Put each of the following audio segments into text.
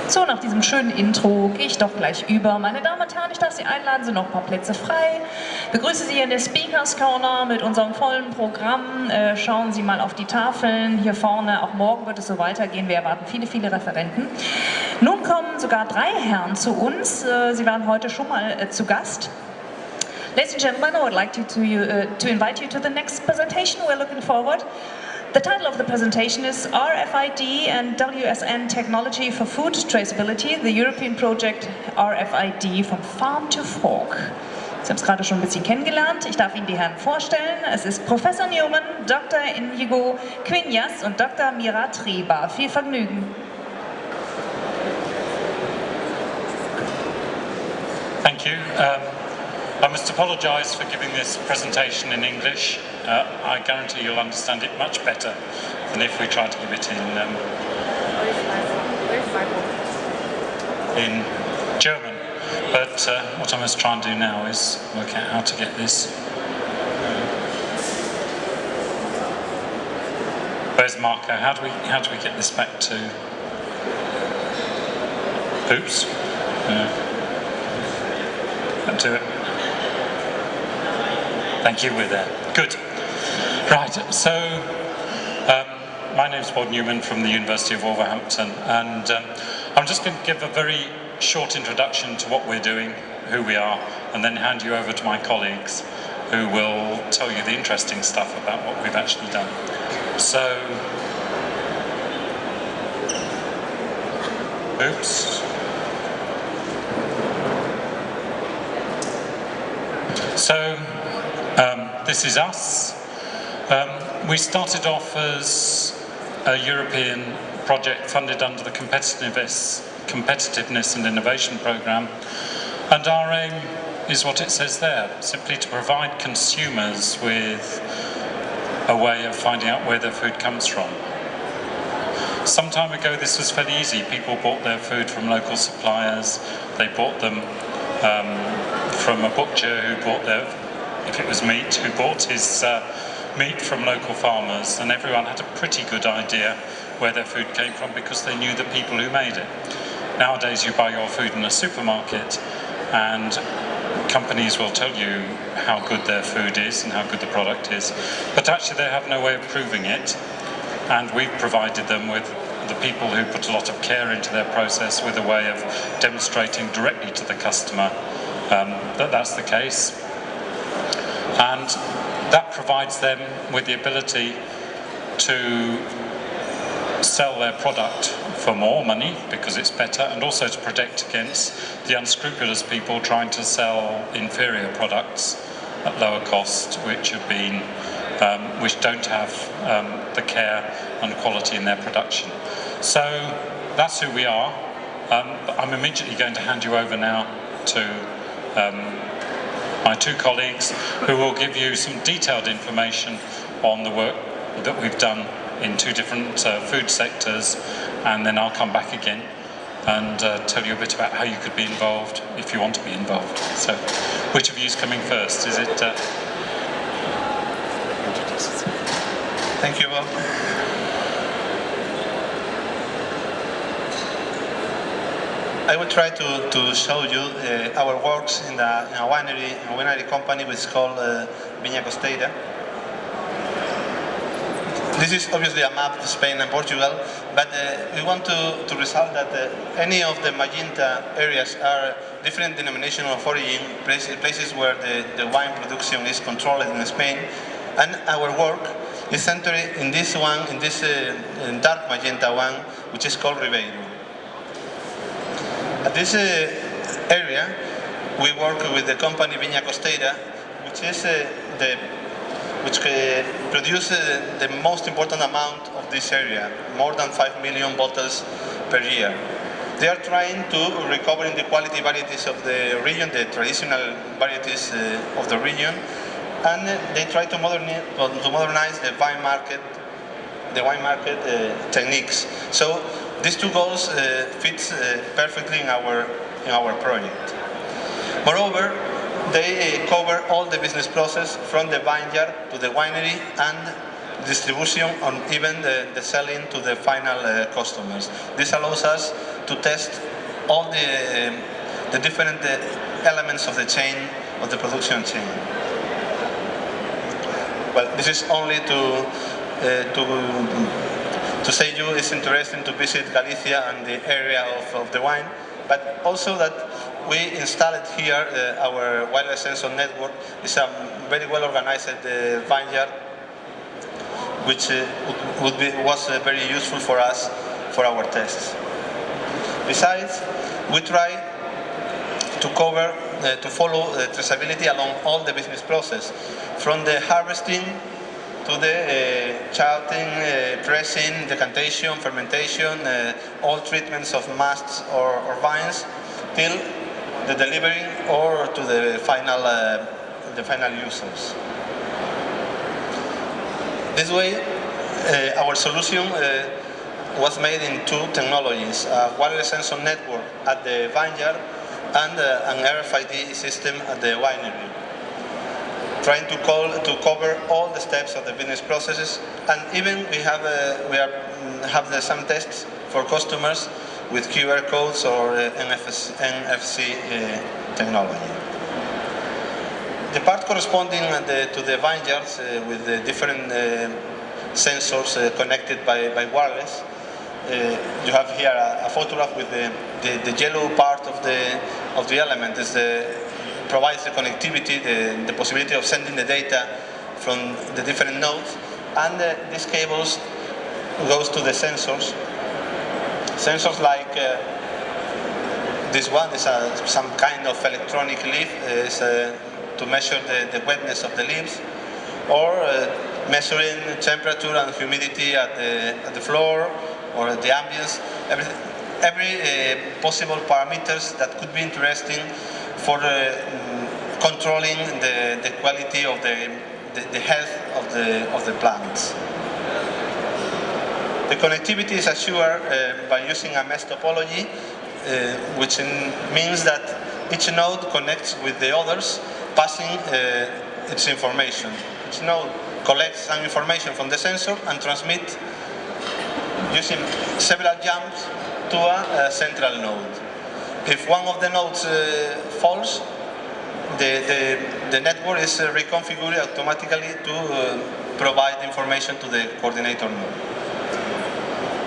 So, nach diesem schönen Intro gehe ich doch gleich über. Meine Damen und Herren, ich darf Sie einladen, sind noch ein paar Plätze frei. Begrüße Sie in der Speakers Corner mit unserem vollen Programm. Schauen Sie mal auf die Tafeln hier vorne. Auch morgen wird es so weitergehen. Wir erwarten viele, viele Referenten. Nun kommen sogar 3 Herren zu uns. Sie waren heute schon mal zu Gast. Ladies and gentlemen, I would like to invite you to the next presentation. We're looking forward. The title of the presentation is RFID and WSN Technology for Food Traceability, the European Project RFID from Farm to Fork. Sie haben es gerade schon ein bisschen kennengelernt. Ich darf Ihnen die Herren vorstellen. Es ist Professor Newman, Dr. Inigo Quiñas und Dr. Mira Treba. Viel Vergnügen. Thank you. I must apologise for giving this presentation in English. I guarantee you'll understand it much better than if we try to give it in German. But what I must try and do now is work out how to get this. Where's Marco? How do we get this back to? Oops. Can't do it. Thank you, we're there. Good. Right, so my name's Bob Newman from the University of Wolverhampton, and I'm just going to give a very short introduction to what we're doing, who we are, and then hand you over to my colleagues who will tell you the interesting stuff about what we've actually done. So, oops. So, this is us. We started off as a European project funded under the Competitiveness and Innovation Programme, and our aim is what it says there, simply to provide consumers with a way of finding out where their food comes from. Some time ago this was fairly easy. People bought their food from local suppliers, they bought them from a butcher who bought their, if it was meat, who bought his meat from local farmers, and everyone had a pretty good idea where their food came from because they knew the people who made it. Nowadays you buy your food in a supermarket and companies will tell you how good their food is and how good the product is, but actually they have no way of proving it, and we've provided them with the people who put a lot of care into their process with a way of demonstrating directly to the customer that that's the case, and that provides them with the ability to sell their product for more money because it's better, and also to protect against the unscrupulous people trying to sell inferior products at lower cost, which have been which don't have the care and quality in their production. So that's who we are. I'm immediately going to hand you over now to my 2 colleagues who will give you some detailed information on the work that we've done in 2 different food sectors, and then I'll come back again and tell you a bit about how you could be involved if you want to be involved. So, which of you is coming first? Is it? Thank you, Bob. I will try to show you our works in a winery company which is called Viña Costeira. This is obviously a map of Spain and Portugal, but we want to resolve that any of the magenta areas are different denomination of origin, places where the wine production is controlled in Spain, and our work is centered in this one, in this dark magenta one, which is called Ribeiro. At this area, we work with the company Viña Costeira, which is which produces the most important amount of this area, more than 5 million bottles per year. They are trying to recover the quality varieties of the region, the traditional varieties of the region, and they try to modernize the wine market techniques. So these 2 goals fits perfectly in our project. Moreover, they cover all the business process from the vineyard to the winery and distribution, and even the selling to the final customers. This allows us to test all the different elements of the chain, of the production chain. Well, this is only to say you it's interesting to visit Galicia and the area of the wine, but also that we installed here our wireless sensor network. It's a very well organized vineyard, which was very useful for us for our tests. Besides, we try to cover, to follow traceability along all the business process, from the harvesting to the charting, pressing, decantation, fermentation, all treatments of masts or vines, till the delivery or to the final users. This way, our solution was made in two technologies: a wireless sensor network at the vineyard and an RFID system at the winery, trying to cover all the steps of the business processes, and even we have some tests for customers with QR codes or NFC technology. The part corresponding to the vineyards with the different sensors connected by wireless. You have here a photograph with the yellow part of the element provides the connectivity, the possibility of sending the data from the different nodes, and these cables goes to the sensors. Sensors like this one is some kind of electronic leaf, to measure the wetness of the leaves, or measuring temperature and humidity at the floor or at the ambience. Every possible parameters that could be interesting for controlling the quality of the health of the plants. The connectivity is assured by using a mesh topology, which means that each node connects with the others, passing its information. Each node collects some information from the sensor and transmits using several jumps to a central node. If one of the nodes falls, the network is reconfigured automatically to provide information to the coordinator node.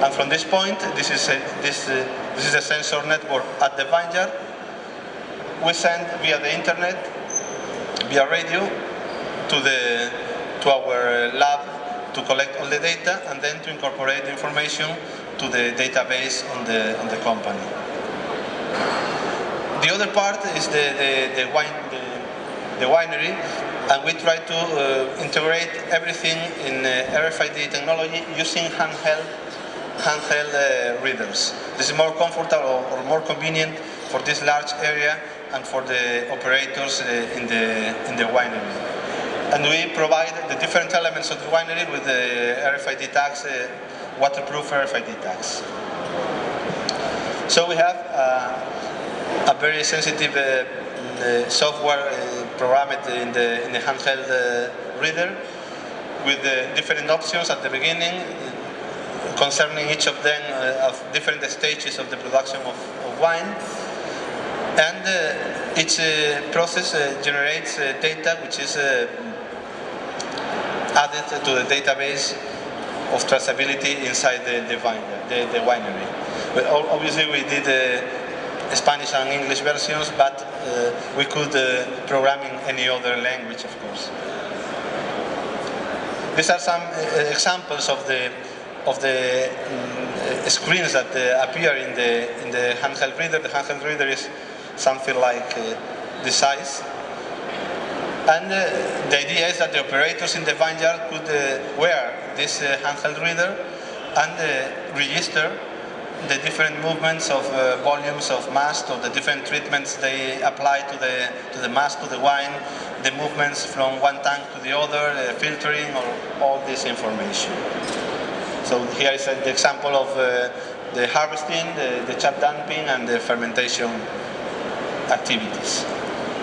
And from this point, this is a sensor network at the vineyard. We send via the internet, via radio, to our lab to collect all the data and then to incorporate the information to the database on the company. The other part is the winery, and we try to integrate everything in RFID technology using handheld readers. This is more comfortable or more convenient for this large area and for the operators in the winery. And we provide the different elements of the winery with the RFID tags, waterproof RFID tags. So we have a very sensitive software programmed in the handheld reader with different options at the beginning concerning each of them of different stages of the production of wine. And each process generates data which is added to the database of traceability inside the winery. But obviously we did Spanish and English versions, but we could program in any other language, of course. These are some examples of the screens that appear in the handheld reader. The handheld reader is something like this size. And the idea is that the operators in the vineyard could wear this handheld reader and register the different movements of volumes of mast, or the different treatments they apply to the mast, to the wine, the movements from one tank to the other, filtering, or all this information. So here is the example of the harvesting, the chap damping, and the fermentation activities.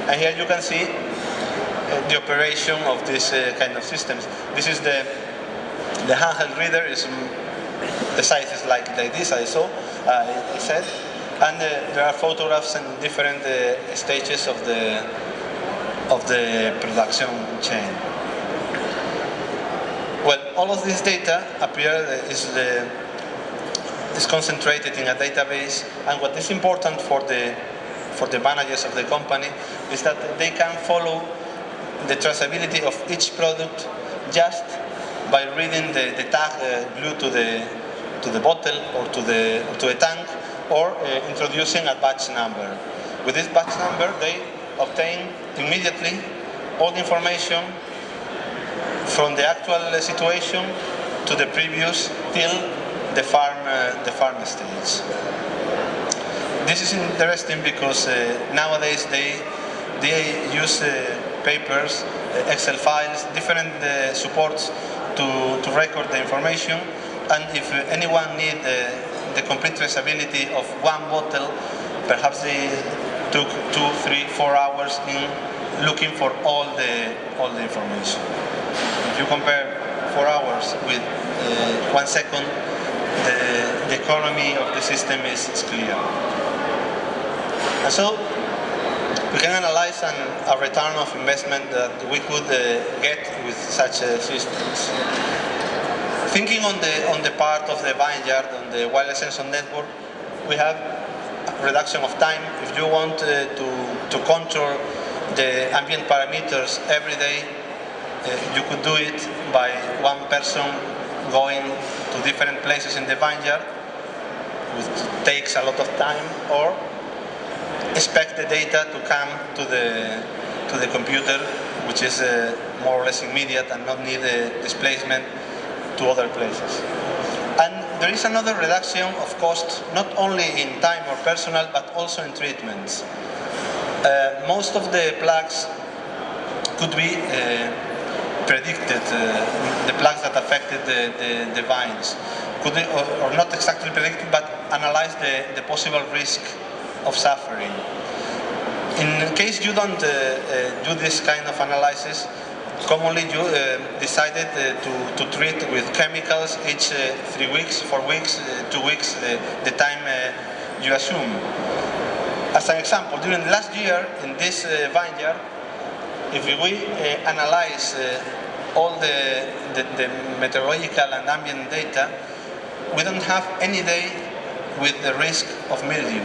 And here you can see the operation of this kind of systems. This is the handheld reader. The size is like this, I said. And there are photographs in different stages of the production chain. Well, all of this data is concentrated in a database, and what is important for the managers of the company is that they can follow the traceability of each product just by reading the tag glued to the bottle or to a tank, or introducing a batch number. With this batch number, they obtain immediately all the information from the actual situation to the previous till the farm stage. This is interesting because nowadays they use papers, Excel files, different supports to record the information, and if anyone needs the complete traceability of one bottle, perhaps they took 2, 3, 4 hours in looking for all the information. If you compare 4 hours with 1 second, the economy of the system is clear. And so we can analyze a return of investment that we could get with such systems. Thinking on the part of the vineyard, on the wireless sensor network, we have a reduction of time. If you want to control the ambient parameters every day, you could do it by one person going to different places in the vineyard, which takes a lot of time, or expect the data to come to the computer, which is more or less immediate and not need displacement to other places. And there is another reduction of cost, not only in time or personnel, but also in treatments. Most of the plagues could be predicted, the plagues that affected the vines could be, or not exactly predicted, but analyze the possible risk of suffering. In case you don't do this kind of analysis, commonly you decided to treat with chemicals each 3 weeks, 4 weeks, 2 weeks, the time you assume. As an example, during last year in this vineyard, if we analyze all the meteorological and ambient data, we don't have any day with the risk of mildew.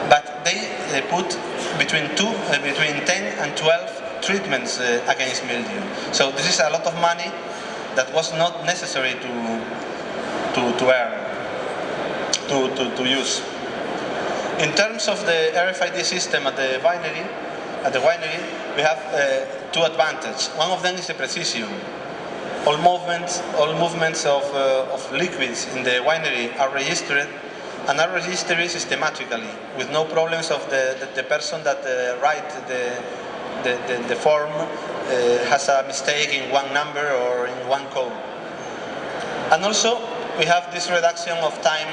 But they put between 10 and 12 treatments against mildew. So this is a lot of money that was not necessary to earn, to use. In terms of the RFID system at the winery, we have 2 advantages. One of them is the precision. All movements of liquids in the winery are registered, and are registered systematically, with no problems of the person that writes the form has a mistake in one number or in one code. And also, we have this reduction of time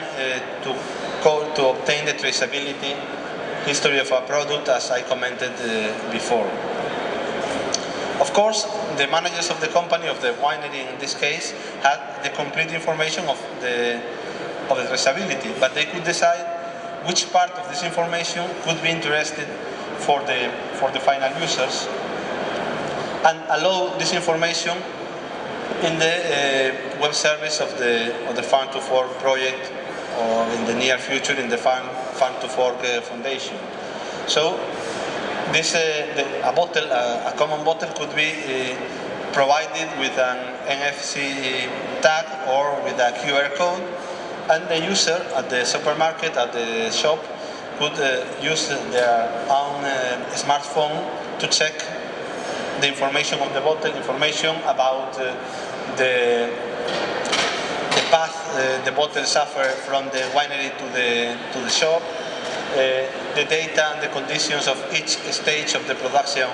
to obtain the traceability history of a product, as I commented before. Of course, the managers of the company, of the winery in this case, had the complete information of the traceability, but they could decide which part of this information could be interested for the final users, and allow this information in the web service of the Farm to Fork project, or in the near future in the Farm to Fork Foundation. So this a common bottle could be provided with an NFC tag or with a QR code, and the user at the supermarket, at the shop, could use their own smartphone to check the information of the bottle, information about the path the bottle suffered from the winery to the shop, the data and the conditions of each stage of the production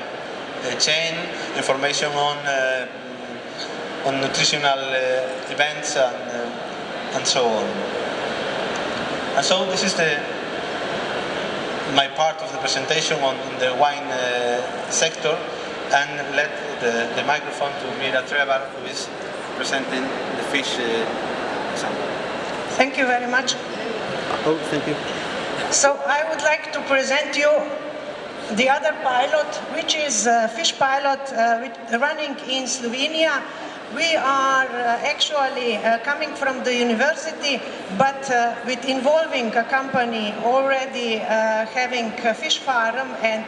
chain, information on nutritional events and so on. And so this is my part of the presentation on the wine sector, and let the microphone to Mira Trevor, who is presenting the fish example. Thank you very much. Oh, thank you. So I would like to present you the other pilot, which is a fish pilot running in Slovenia. We are actually coming from the university, but with involving a company already having a fish farm and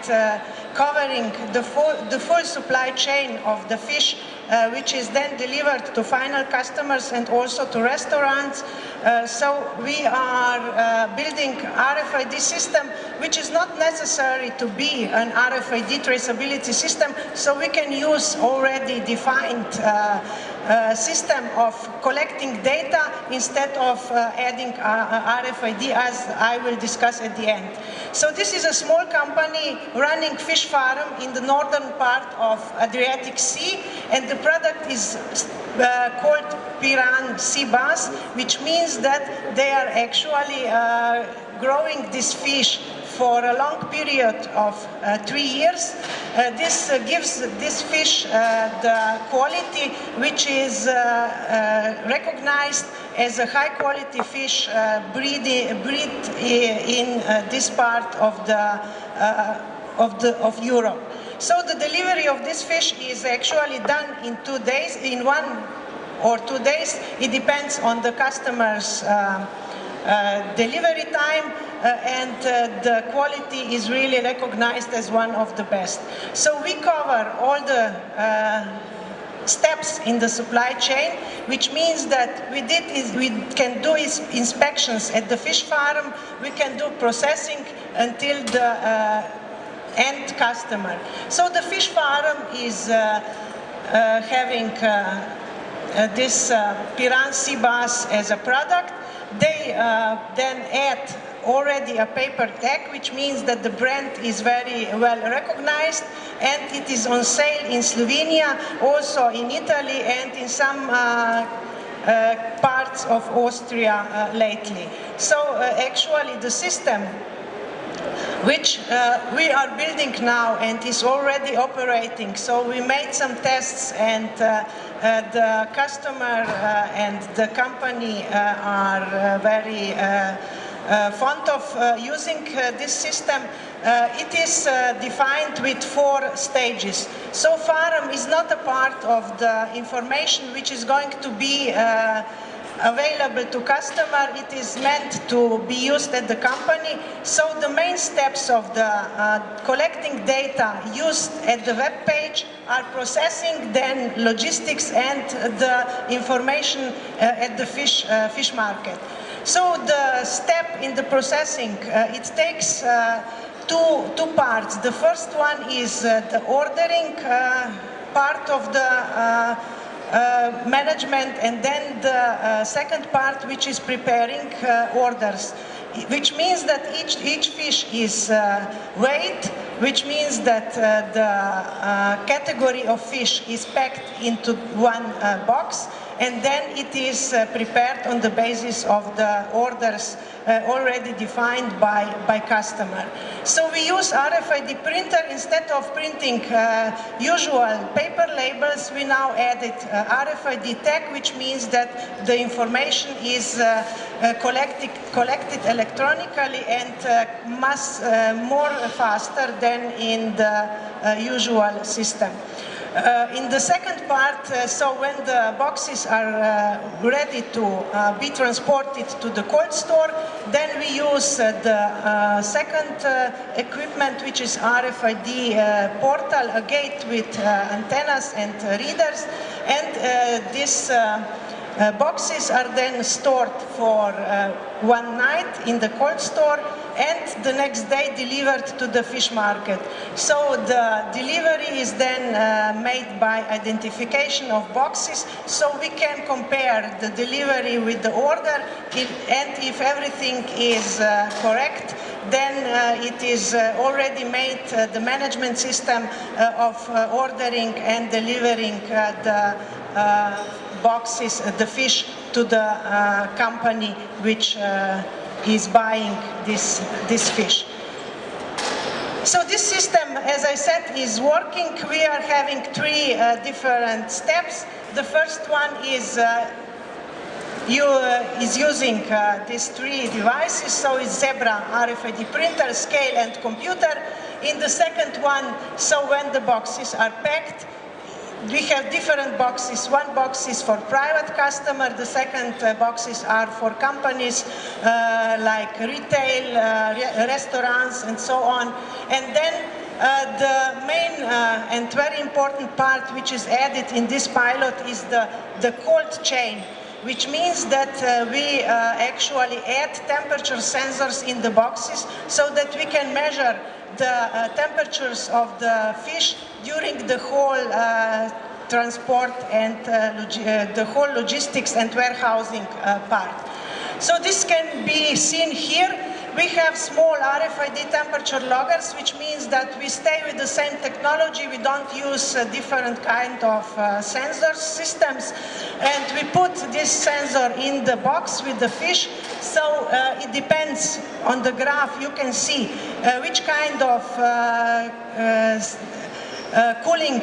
covering the full supply chain of the fish, which is then delivered to final customers and also to restaurants. So we are building RFID system, which is not necessary to be an RFID traceability system, so we can use already defined system of collecting data instead of adding RFID, as I will discuss at the end. So this is a small company running fish farm in the northern part of Adriatic Sea, and the product is called Piran sea bass, which means that they are actually growing this fish for a long period of 3 years. This gives this fish the quality which is recognized as a high quality fish breed in this part of Europe. So the delivery of this fish is actually done in 2 days, in 1 or 2 days. It depends on the customer's delivery time, and the quality is really recognized as one of the best. So we cover all the steps in the supply chain, which means that we can do inspections at the fish farm, we can do processing until the end customer. So the fish farm is having this Piran sea bass as a product. They then add already a paper tag, which means that the brand is very well recognized, and it is on sale in Slovenia, also in Italy, and in some parts of Austria lately. So actually the system which we are building now and is already operating. So we made some tests, and the customer and the company are very fond of using this system. It is defined with 4 stages. So farm is not a part of the information which is going to be available to customer. It is meant to be used at the company. So the main steps of the collecting data used at the web page are processing, then logistics, and the information at the fish market. So the step in the processing, it takes two parts. The first one is the ordering part of the management, and then the second part, which is preparing orders, which means that each fish is weighed, which means that the category of fish is packed into one box, and then it is prepared on the basis of the orders already defined by customer. So we use RFID printer. Instead of printing usual paper labels, we now added RFID tag, which means that the information is collected electronically and more faster than in the usual system. In the second part, so when the boxes are ready to be transported to the cold store, then we use the second equipment, which is RFID portal, a gate with antennas and readers, and these boxes are then stored for 1 night in the cold store, and the next day delivered to the fish market. So the delivery is then made by identification of boxes, so we can compare the delivery with the order, and if everything is correct, then it is already made the management system of ordering and delivering the boxes, the fish, to the company which is buying this fish. So this system, as I said, is working. We are having 3 different steps. The first one is is using these three devices. So it's Zebra, RFID printer, scale, and computer. In the second one, so when the boxes are packed, we have different boxes. One box is for private customer, the second boxes are for companies like retail, restaurants, and so on. And then the main and very important part which is added in this pilot is the cold chain, which means that we actually add temperature sensors in the boxes so that we can measure the temperatures of the fish during the whole transport and the whole logistics and warehousing part. So this can be seen here. We have small RFID temperature loggers, which means that we stay with the same technology. We don't use different kind of sensor systems. And we put this sensor in the box with the fish. So it depends on the graph. You can see which kind of cooling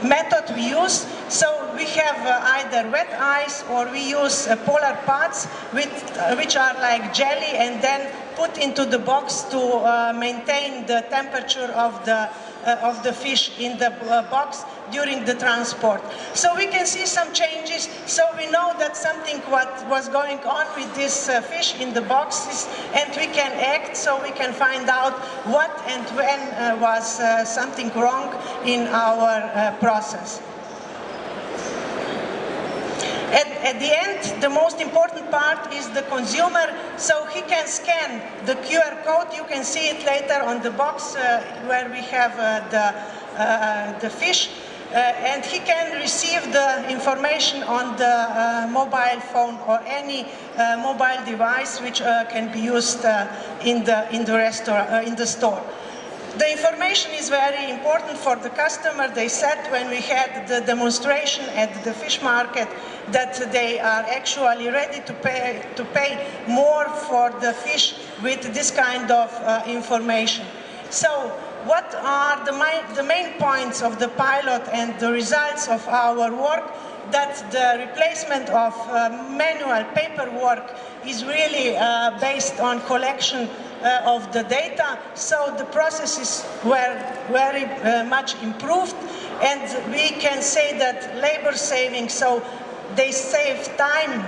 method we use. So we have either wet ice or we use polar pods which are like jelly and then put into the box to maintain the temperature of the fish in the box during the transport. So we can see some changes. So we know that something was going on with this fish in the boxes, and we can act so we can find out what and when was something wrong in our process. At the end, the most important part is the consumer, so he can scan the QR code. You can see it later on the box where we have the fish, and he can receive the information on the mobile phone or any mobile device which can be used in the store. The information is very important for the customer. They said when we had the demonstration at the fish market that they are actually ready to pay more for the fish with this kind of information. So what are the main points of the pilot and the results of our work? That the replacement of manual paperwork is really based on collection of the data, so the processes were very much improved, and we can say that labor saving, so they save time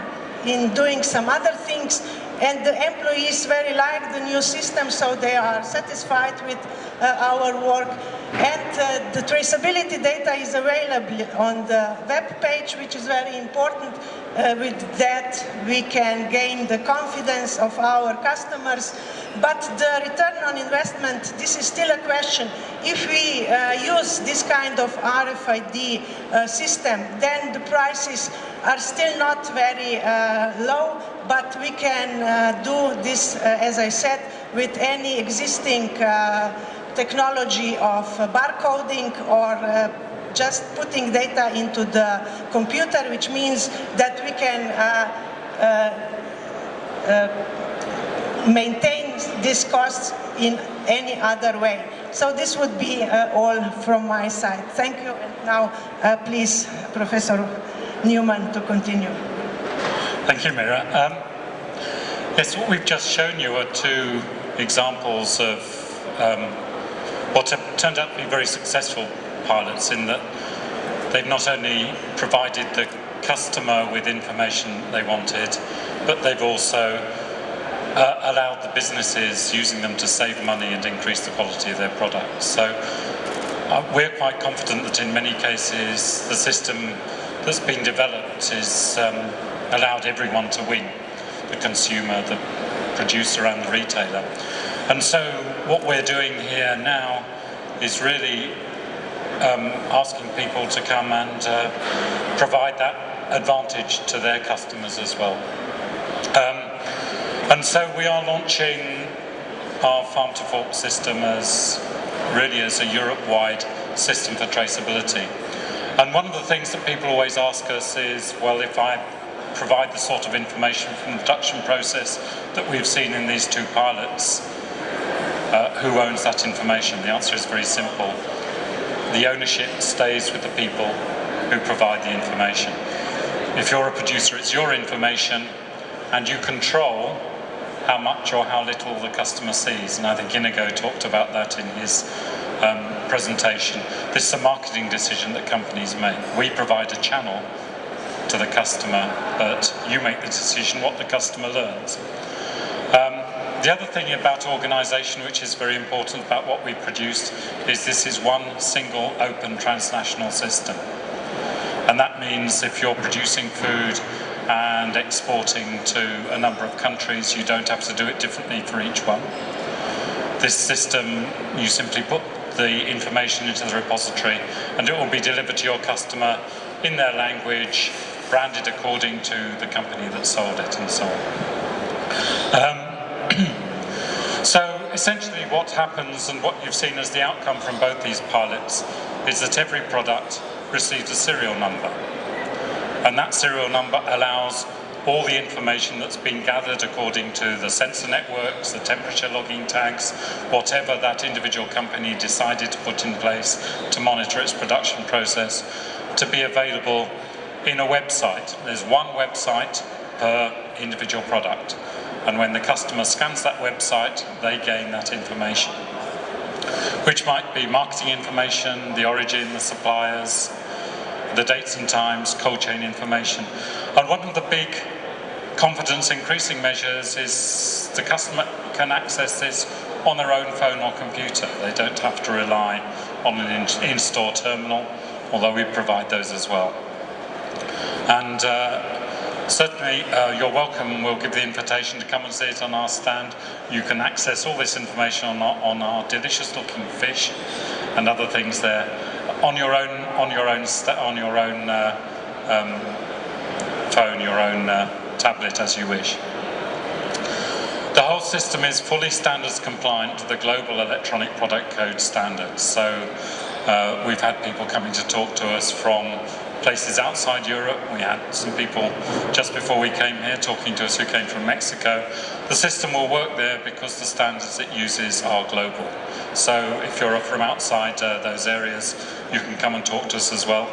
in doing some other things, and the employees very like the new system, so they are satisfied with our work. And the traceability data is available on the web page, which is very important. With that, we can gain the confidence of our customers. But the return on investment, this is still a question. If we use this kind of RFID system, then the prices are still not very low, but we can do this, as I said, with any existing technology of barcoding or just putting data into the computer, which means that we can maintain these costs in any other way. So this would be all from my side. Thank you. And now, please, Professor Newman, to continue. Thank you, Mira. Yes, what we've just shown you are two examples of what have turned out to be very successful pilots, in that they've not only provided the customer with information they wanted, but they've also allowed the businesses using them to save money and increase the quality of their products. So we're quite confident that in many cases the system that's been developed is allowed everyone to win, the consumer, the producer and the retailer. And so what we're doing here now is really asking people to come and provide that advantage to their customers as well. And so we are launching our farm to fork system as a Europe-wide system for traceability. And one of the things that people always ask us is, well, if I provide the sort of information from the production process that we've seen in these two pilots, who owns that information? The answer is very simple. The ownership stays with the people who provide the information. If you're a producer, it's your information, and you control how much or how little the customer sees. And I think Inigo talked about that in his presentation. This is a marketing decision that companies make. We provide a channel to the customer, but you make the decision what the customer learns. The other thing about organisation, which is very important about what we produced, is this is one single open transnational system. And that means if you're producing food and exporting to a number of countries, you don't have to do it differently for each one. This system, you simply put the information into the repository and it will be delivered to your customer in their language, branded according to the company that sold it and so on. So essentially what happens and what you've seen as the outcome from both these pilots is that every product receives a serial number. And that serial number allows all the information that's been gathered according to the sensor networks, the temperature logging tags, whatever that individual company decided to put in place to monitor its production process, to be available in a website. There's one website per individual product. And when the customer scans that website, they gain that information, which might be marketing information, the origin, the suppliers, the dates and times, cold chain information. And one of the big confidence increasing measures is the customer can access this on their own phone or computer. They don't have to rely on an in-store terminal, although we provide those as well. And certainly you're welcome. We'll give the invitation to come and see it on our stand. You can access all this information on our delicious looking fish and other things there on your own phone, your own tablet as you wish. The whole system is fully standards compliant to the global electronic product code standards. So we've had people coming to talk to us from places outside Europe. We had some people just before we came here talking to us who came from Mexico. The system will work there because the standards it uses are global. So if you're from outside those areas, you can come and talk to us as well.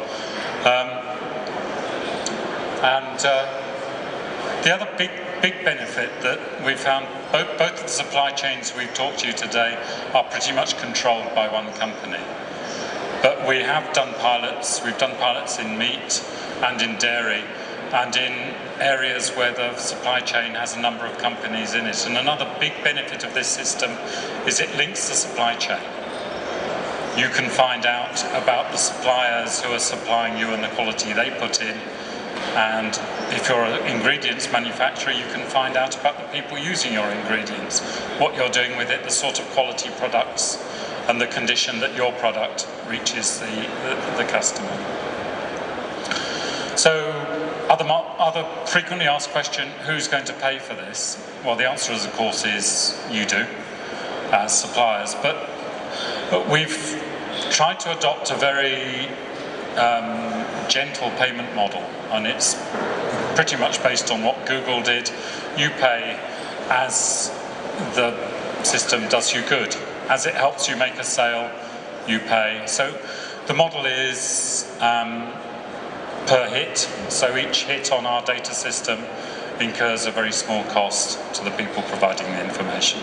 The other big benefit that we found, both of the supply chains we've talked to you today are pretty much controlled by one company. But we have done pilots. We've done pilots in meat and in dairy and in areas where the supply chain has a number of companies in it. And another big benefit of this system is it links the supply chain. You can find out about the suppliers who are supplying you and the quality they put in. And if you're an ingredients manufacturer, you can find out about the people using your ingredients, what you're doing with it, the sort of quality products, and the condition that your product reaches the customer. So, other frequently asked question, who's going to pay for this? Well, the answer, of course, is you do, as suppliers. But we've tried to adopt a very gentle payment model, and it's pretty much based on what Google did. You pay as the system does you good. As it helps you make a sale, you pay. So the model is per hit. So each hit on our data system incurs a very small cost to the people providing the information,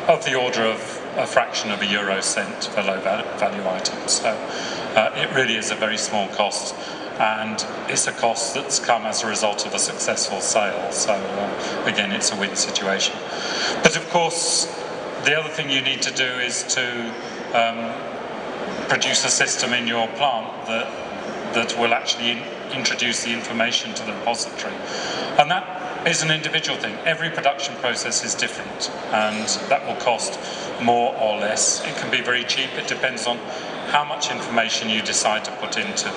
of the order of a fraction of a euro cent for low value items. So it really is a very small cost, and it's a cost that's come as a result of a successful sale. So again, it's a win situation. But of course, the other thing you need to do is to produce a system in your plant that will actually introduce the information to the repository. And that is an individual thing. Every production process is different, and that will cost more or less. It can be very cheap. It depends on how much information you decide to put into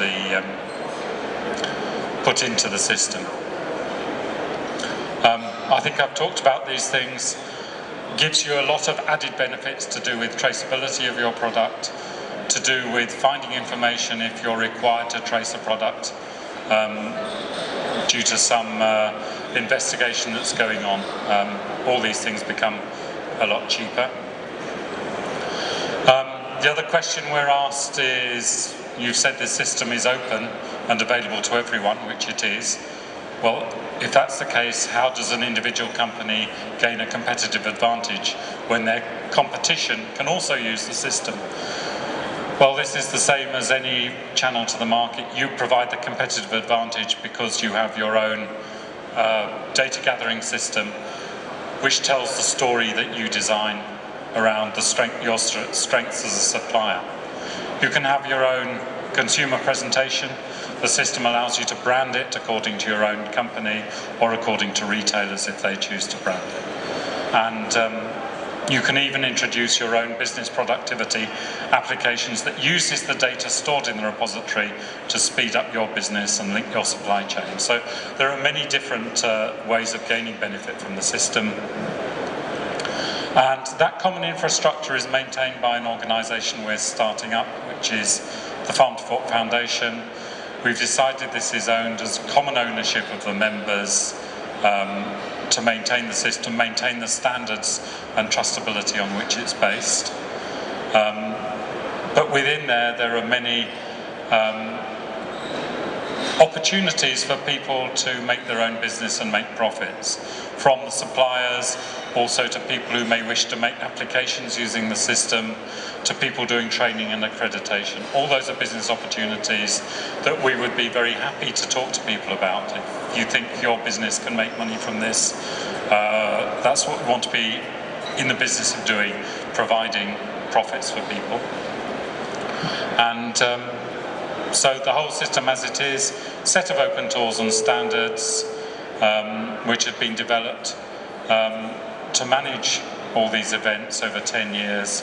the system. I think I've talked about these things. Gives you a lot of added benefits to do with traceability of your product, to do with finding information if you're required to trace a product due to some investigation that's going on. All these things become a lot cheaper. The other question we're asked is, you've said this system is open, and available to everyone, which it is, well, if that's the case, how does an individual company gain a competitive advantage when their competition can also use the system? Well, this is the same as any channel to the market. You provide the competitive advantage because you have your own data gathering system, which tells the story that you design around your strengths as a supplier. You can have your own consumer presentation. The system allows you to brand it according to your own company or according to retailers if they choose to brand it. And you can even introduce your own business productivity applications that uses the data stored in the repository to speed up your business and link your supply chain. So there are many different ways of gaining benefit from the system. And that common infrastructure is maintained by an organisation we're starting up, which is the Farm to Fork Foundation. We've decided this is owned as common ownership of the members to maintain the system, maintain the standards and trustability on which it's based. But within there are many opportunities for people to make their own business and make profits, from the suppliers also to people who may wish to make applications using the system, to people doing training and accreditation. All those are business opportunities that we would be very happy to talk to people about. If you think your business can make money from this, that's what we want to be in the business of doing, providing profits for people. And so the whole system as it is, set of open tools and standards which have been developed to manage all these events over 10 years.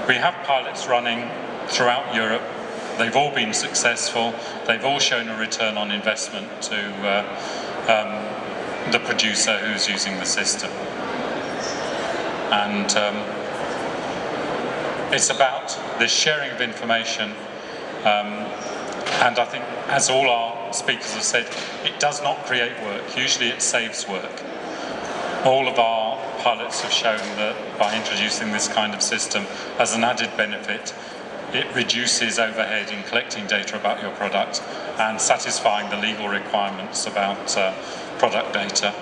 We have pilots running throughout Europe. They've all been successful. They've all shown a return on investment to the producer who's using the system. And it's about this sharing of information. And I think, as all our speakers have said, it does not create work. Usually it saves work. All of our pilots have shown that by introducing this kind of system as an added benefit, it reduces overhead in collecting data about your product and satisfying the legal requirements about product data,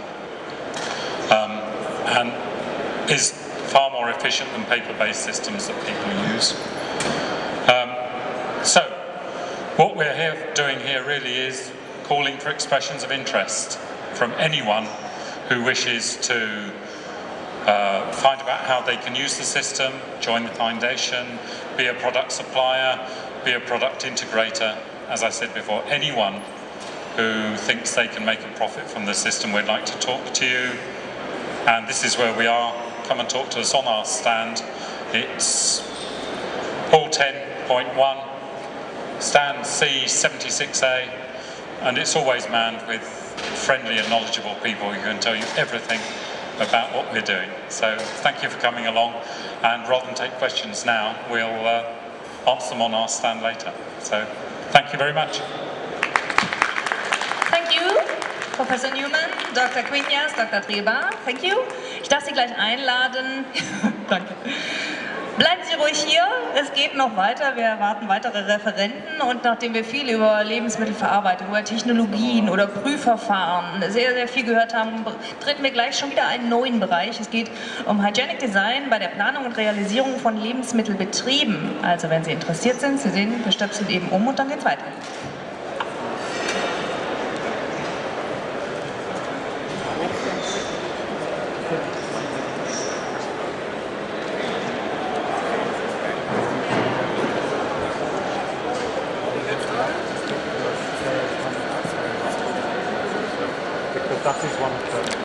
and is far more efficient than paper-based systems that people use. So what we're doing here really is calling for expressions of interest from anyone who wishes to find out how they can use the system, join the foundation, be a product supplier, be a product integrator. As I said before, anyone who thinks they can make a profit from the system, we'd like to talk to you. And this is where we are. Come and talk to us on our stand. It's Hall 10.1, stand C76A, and it's always manned with friendly and knowledgeable people who can tell you everything about what we're doing. So thank you for coming along, and rather than take questions now, we'll answer them on our stand later. So thank you very much. Thank you, Professor Newman, Dr. Quinhas, Dr. Treba. Thank you. Ich darf Sie gleich einladen. Danke. Bleiben Sie ruhig hier, es geht noch weiter, wir erwarten weitere Referenten, und nachdem wir viel über Lebensmittelverarbeitung, über Technologien oder Prüfverfahren sehr, sehr viel gehört haben, treten wir gleich schon wieder einen neuen Bereich. Es geht um Hygienic Design bei der Planung und Realisierung von Lebensmittelbetrieben. Also wenn Sie interessiert sind, Sie sehen, wir stöpseln eben um und dann geht's weiter.